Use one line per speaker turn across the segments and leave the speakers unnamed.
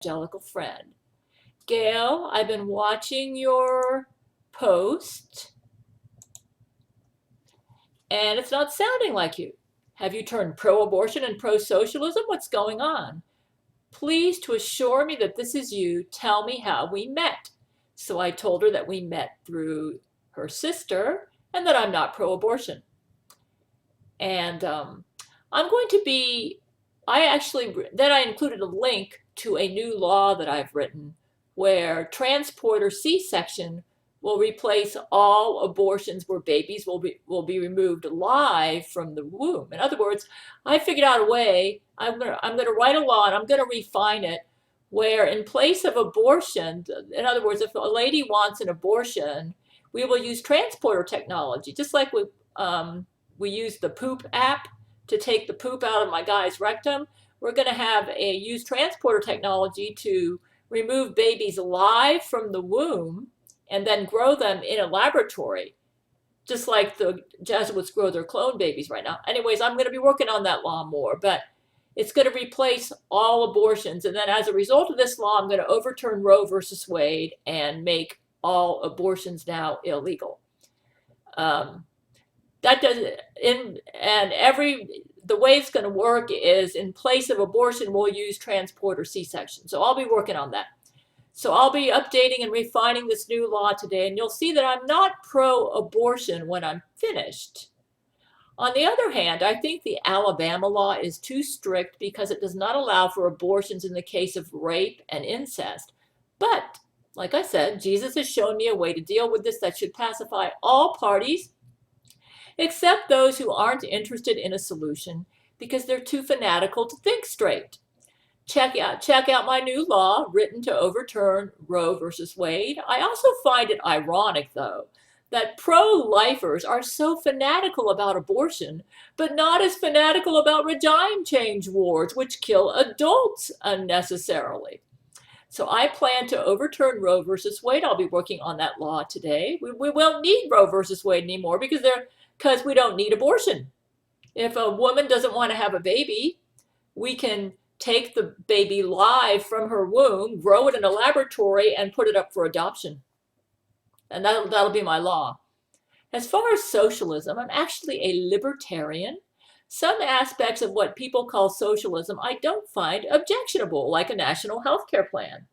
evangelical friend. Gail, I've been watching your post, and it's not sounding like you. Have you turned pro-abortion and pro-socialism? What's going on? Please, to assure me that this is you, tell me how we met. So I told her that we met through her sister and that I'm not pro-abortion. And I'm going to be, then I included a link to a new law that I've written where transporter C-section will replace all abortions where babies will be removed live from the womb. In other words, I figured out a way, I'm gonna write a law and I'm gonna refine it where in place of abortion, in other words, if a lady wants an abortion, we will use transporter technology, just like we use the poop app to take the poop out of my guy's rectum. We're going to use transporter technology to remove babies live from the womb and then grow them in a laboratory, just like the Jesuits grow their clone babies right now. Anyways, I'm going to be working on that law more, but it's going to replace all abortions. And then as a result of this law, I'm going to overturn Roe versus Wade and make all abortions now illegal. That does the way it's going to work is in place of abortion, we'll use transporter C-section. So I'll be working on that. So I'll be updating and refining this new law today, and you'll see that I'm not pro-abortion when I'm finished. On the other hand, I think the Alabama law is too strict because it does not allow for abortions in the case of rape and incest. But, like I said, Jesus has shown me a way to deal with this that should pacify all parties, except those who aren't interested in a solution because they're too fanatical to think straight. Check out my new law written to overturn Roe versus Wade. I also find it ironic, though, that pro-lifers are so fanatical about abortion, but not as fanatical about regime change wars, which kill adults unnecessarily. So I plan to overturn Roe versus Wade. I'll be working on that law today. We won't need Roe versus Wade anymore because we don't need abortion. If a woman doesn't want to have a baby, we can take the baby live from her womb, grow it in a laboratory, and put it up for adoption. And that'll be my law. As far as socialism, I'm actually a libertarian. Some aspects of what people call socialism I don't find objectionable, like a national health care plan.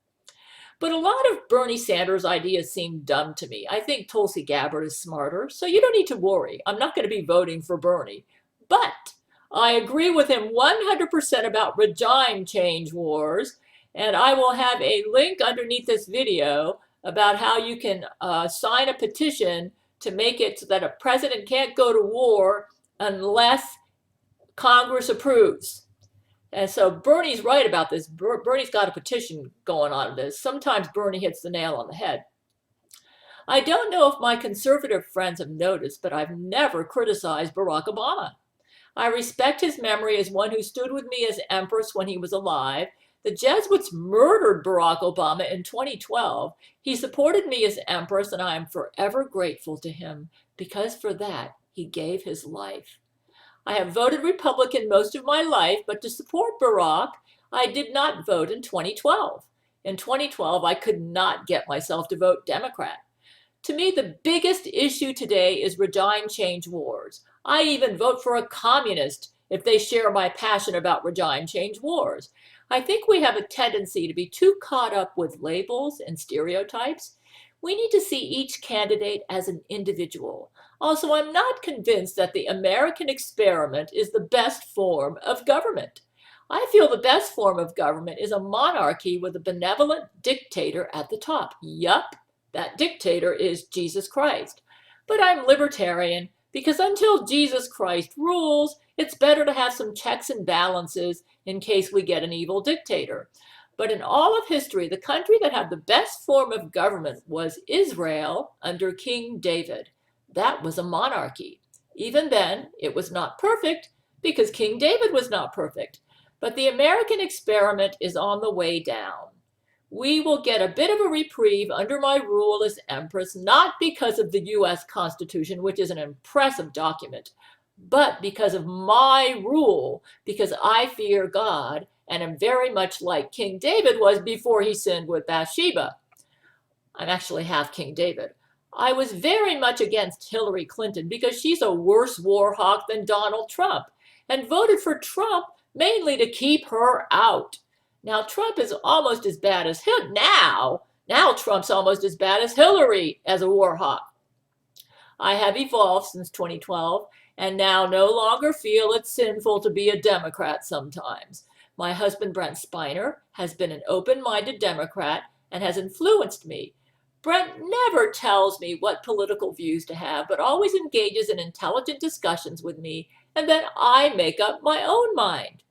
But a lot of Bernie Sanders' ideas seem dumb to me. I think Tulsi Gabbard is smarter, so you don't need to worry. I'm not going to be voting for Bernie. But I agree with him 100% about regime change wars, and I will have a link underneath this video about how you can sign a petition to make it so that a president can't go to war unless Congress approves. And so Bernie's right about this. Bernie's got a petition going on this. Sometimes Bernie hits the nail on the head. I don't know if my conservative friends have noticed, but I've never criticized Barack Obama. I respect his memory as one who stood with me as empress when he was alive. The Jesuits murdered Barack Obama in 2012. He supported me as empress, and I am forever grateful to him because for that, he gave his life. I have voted Republican most of my life, but to support Barack, I did not vote in 2012. In 2012, I could not get myself to vote Democrat. To me, the biggest issue today is regime change wars. I even vote for a communist if they share my passion about regime change wars. I think we have a tendency to be too caught up with labels and stereotypes. We need to see each candidate as an individual. Also, I'm not convinced that the American experiment is the best form of government. I feel the best form of government is a monarchy with a benevolent dictator at the top. Yup, that dictator is Jesus Christ. But I'm libertarian because until Jesus Christ rules, it's better to have some checks and balances in case we get an evil dictator. But in all of history, the country that had the best form of government was Israel under King David. That was a monarchy. Even then, it was not perfect because King David was not perfect. But the American experiment is on the way down. We will get a bit of a reprieve under my rule as Empress, not because of the U.S. Constitution, which is an impressive document, but because of my rule, because I fear God and am very much like King David was before he sinned with Bathsheba. I'm actually half King David. I was very much against Hillary Clinton because she's a worse war hawk than Donald Trump, and voted for Trump mainly to keep her out. Now Trump is almost as bad as him. Now Trump's almost as bad as Hillary as a war hawk. I have evolved since 2012 and now no longer feel it's sinful to be a Democrat sometimes. My husband, Brent Spiner, has been an open-minded Democrat and has influenced me. Brent never tells me what political views to have, but always engages in intelligent discussions with me, and then I make up my own mind.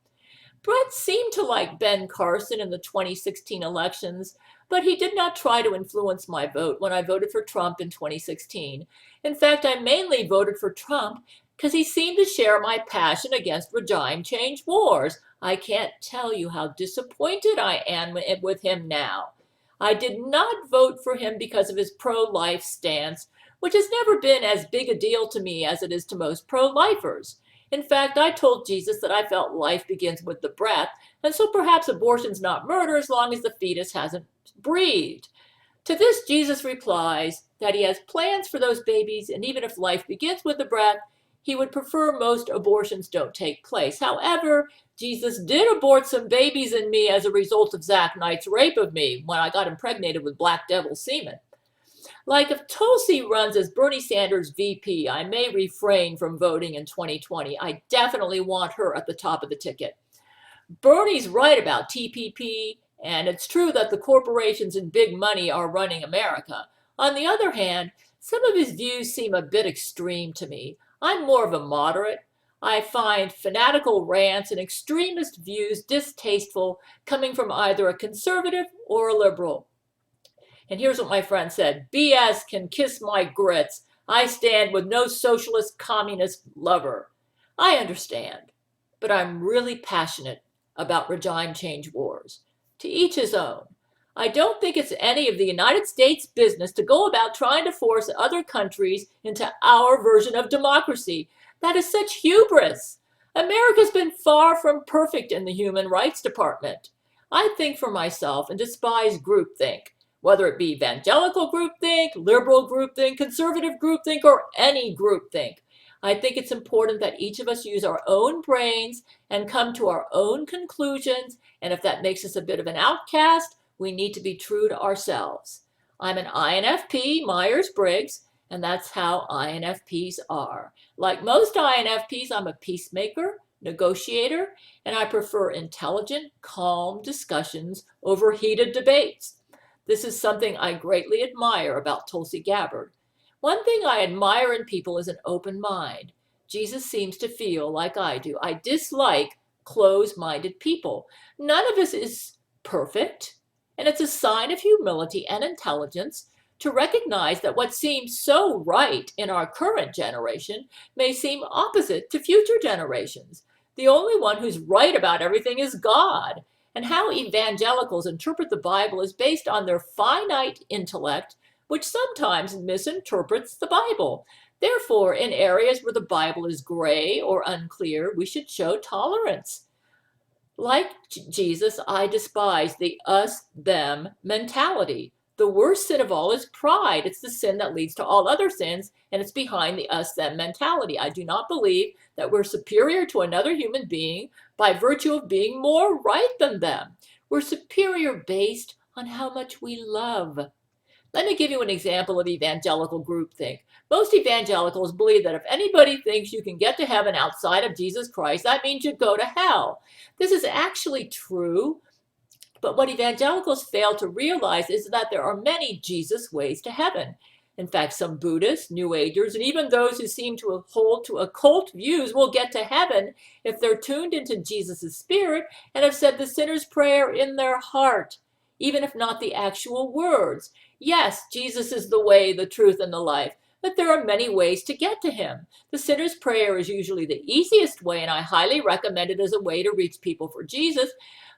Brent seemed to like Ben Carson in the 2016 elections, but he did not try to influence my vote when I voted for Trump in 2016. In fact, I mainly voted for Trump because he seemed to share my passion against regime change wars. I can't tell you how disappointed I am with him now. I did not vote for him because of his pro-life stance, which has never been as big a deal to me as it is to most pro-lifers. In fact, I told Jesus that I felt life begins with the breath, and so perhaps abortion's not murder as long as the fetus hasn't breathed. To this, Jesus replies that he has plans for those babies, and even if life begins with the breath, he would prefer most abortions don't take place. However, Jesus did abort some babies in me as a result of Zach Knight's rape of me when I got impregnated with black devil semen. Like if Tulsi runs as Bernie Sanders' VP, I may refrain from voting in 2020. I definitely want her at the top of the ticket. Bernie's right about TPP, and it's true that the corporations and big money are running America. On the other hand, some of his views seem a bit extreme to me. I'm more of a moderate. I find fanatical rants and extremist views distasteful coming from either a conservative or a liberal. And here's what my friend said: BS can kiss my grits. I stand with no socialist communist lover. I understand, but I'm really passionate about regime change wars. To each his own. I don't think it's any of the United States' business to go about trying to force other countries into our version of democracy. That is such hubris. America's been far from perfect in the human rights department. I think for myself and despise groupthink, whether it be evangelical groupthink, liberal groupthink, conservative groupthink, or any groupthink. I think it's important that each of us use our own brains and come to our own conclusions, and if that makes us a bit of an outcast, we need to be true to ourselves. I'm an INFP, Myers-Briggs, and that's how INFPs are. Like most INFPs, I'm a peacemaker, negotiator, and I prefer intelligent, calm discussions over heated debates. This is something I greatly admire about Tulsi Gabbard. One thing I admire in people is an open mind. Jesus seems to feel like I do. I dislike closed-minded people. None of us is perfect, and it's a sign of humility and intelligence to recognize that what seems so right in our current generation may seem opposite to future generations. The only one who's right about everything is God. And how evangelicals interpret the Bible is based on their finite intellect, which sometimes misinterprets the Bible. Therefore, in areas where the Bible is gray or unclear, we should show tolerance. Like Jesus, I despise the us-them mentality. The worst sin of all is pride. It's the sin that leads to all other sins, and it's behind the us-them mentality. I do not believe that we're superior to another human being by virtue of being more right than them. We're superior based on how much we love. Let me give you an example of evangelical groupthink. Most evangelicals believe that if anybody thinks you can get to heaven outside of Jesus Christ, that means you go to hell. This is actually true, but what evangelicals fail to realize is that there are many Jesus ways to heaven. In fact, some Buddhists, New Agers, and even those who seem to hold to occult views will get to heaven if they're tuned into Jesus' spirit and have said the sinner's prayer in their heart, even if not the actual words. Yes, Jesus is the way, the truth, and the life, but there are many ways to get to him. The sinner's prayer is usually the easiest way, and I highly recommend it as a way to reach people for Jesus,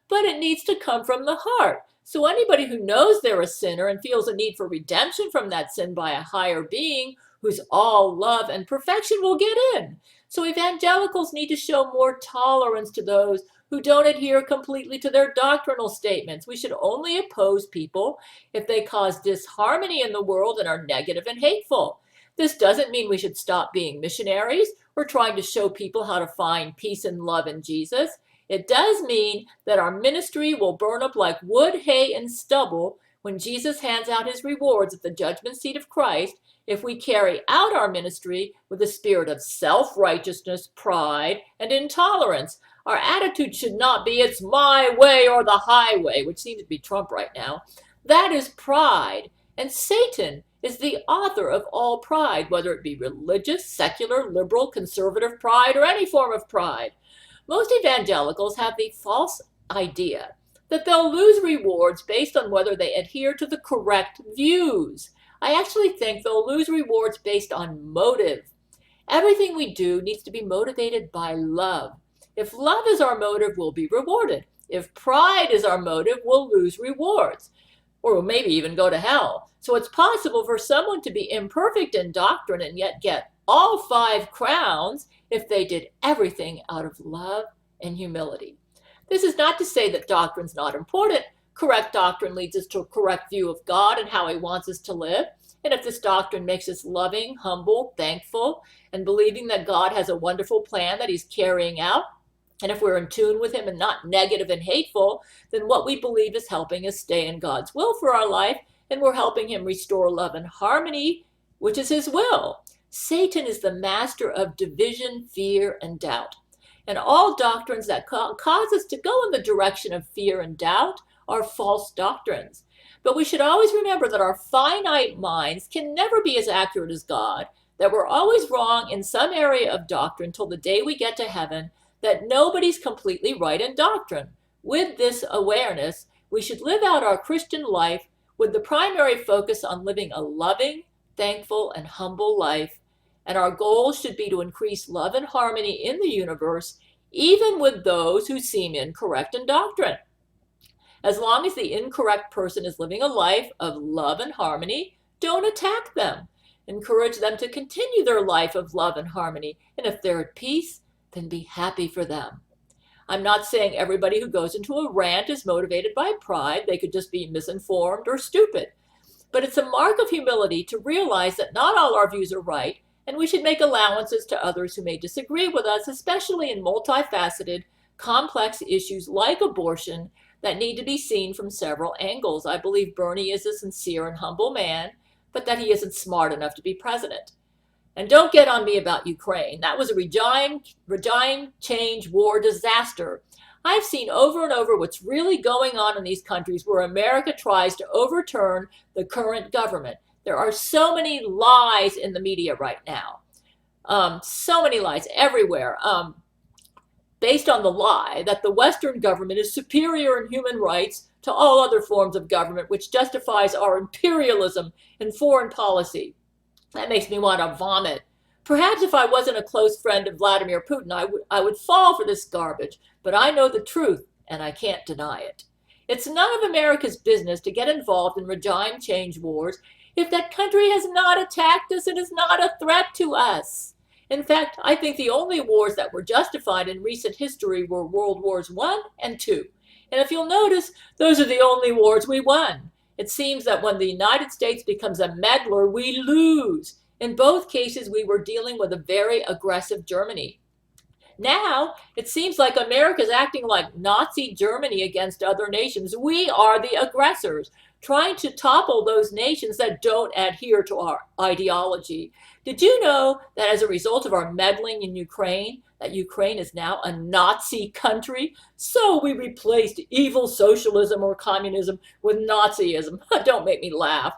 but it needs to come from the heart. So anybody who knows they're a sinner and feels a need for redemption from that sin by a higher being who's all love and perfection will get in. So evangelicals need to show more tolerance to those who don't adhere completely to their doctrinal statements. We should only oppose people if they cause disharmony in the world and are negative and hateful. This doesn't mean we should stop being missionaries or trying to show people how to find peace and love in Jesus. It does mean that our ministry will burn up like wood, hay, and stubble when Jesus hands out his rewards at the judgment seat of Christ if we carry out our ministry with a spirit of self-righteousness, pride, and intolerance. Our attitude should not be, it's my way or the highway, which seems to be Trump right now. That is pride. And Satan is the author of all pride, whether it be religious, secular, liberal, conservative pride, or any form of pride. Most evangelicals have the false idea that they'll lose rewards based on whether they adhere to the correct views. I actually think they'll lose rewards based on motive. Everything we do needs to be motivated by love. If love is our motive, we'll be rewarded. If pride is our motive, we'll lose rewards, or we'll maybe even go to hell. So it's possible for someone to be imperfect in doctrine and yet get all 5 crowns if they did everything out of love and humility. This is not to say that doctrine's not important. Correct doctrine leads us to a correct view of God and how he wants us to live. And if this doctrine makes us loving, humble, thankful, and believing that God has a wonderful plan that he's carrying out, and if we're in tune with him and not negative and hateful, then what we believe is helping us stay in God's will for our life, and we're helping him restore love and harmony, which is his will. Satan is the master of division, fear, and doubt. And all doctrines that cause us to go in the direction of fear and doubt are false doctrines. But we should always remember that our finite minds can never be as accurate as God, that we're always wrong in some area of doctrine till the day we get to heaven, that nobody's completely right in doctrine. With this awareness, we should live out our Christian life with the primary focus on living a loving, thankful, and humble life. And our goal should be to increase love and harmony in the universe, even with those who seem incorrect in doctrine. As long as the incorrect person is living a life of love and harmony, don't attack them. Encourage them to continue their life of love and harmony. And if they're at peace, then be happy for them. I'm not saying everybody who goes into a rant is motivated by pride. They could just be misinformed or stupid. But it's a mark of humility to realize that not all our views are right, and we should make allowances to others who may disagree with us, especially in multifaceted, complex issues like abortion that need to be seen from several angles. I believe Bernie is a sincere and humble man, but that he isn't smart enough to be president. And don't get on me about Ukraine. That was a regime change war disaster. I've seen over and over what's really going on in these countries where America tries to overturn the current government. There are so many lies in the media right now. So many lies everywhere. Based on the lie that the Western government is superior in human rights to all other forms of government, which justifies our imperialism and foreign policy. That makes me want to vomit. Perhaps if I wasn't a close friend of Vladimir Putin, I would fall for this garbage, but I know the truth, and I can't deny it. It's none of America's business to get involved in regime change wars if that country has not attacked us and is not a threat to us. In fact, I think the only wars that were justified in recent history were World Wars I and II. And if you'll notice, those are the only wars we won. It seems that when the United States becomes a meddler, we lose. In both cases, we were dealing with a very aggressive Germany. Now, it seems like America's acting like Nazi Germany against other nations. We are the aggressors, trying to topple those nations that don't adhere to our ideology. Did you know that as a result of our meddling in Ukraine, that Ukraine is now a Nazi country? So we replaced evil socialism or communism with Nazism. Don't make me laugh.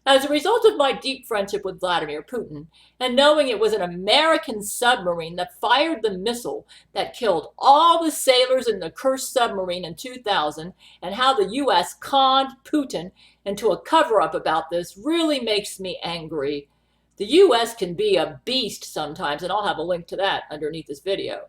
As a result of my deep friendship with Vladimir Putin, and knowing it was an American submarine that fired the missile that killed all the sailors in the cursed submarine in 2000, and how the U.S. conned Putin into a cover-up about this really makes me angry. The U.S. can be a beast sometimes, and I'll have a link to that underneath this video.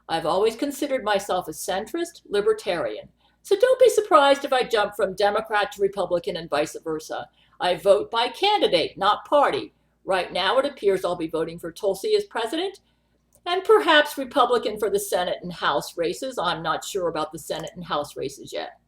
I've always considered myself a centrist libertarian, so don't be surprised if I jump from Democrat to Republican and vice versa. I vote by candidate, not party. Right now, it appears I'll be voting for Tulsi as president, and perhaps Republican for the Senate and House races. I'm not sure about the Senate and House races yet.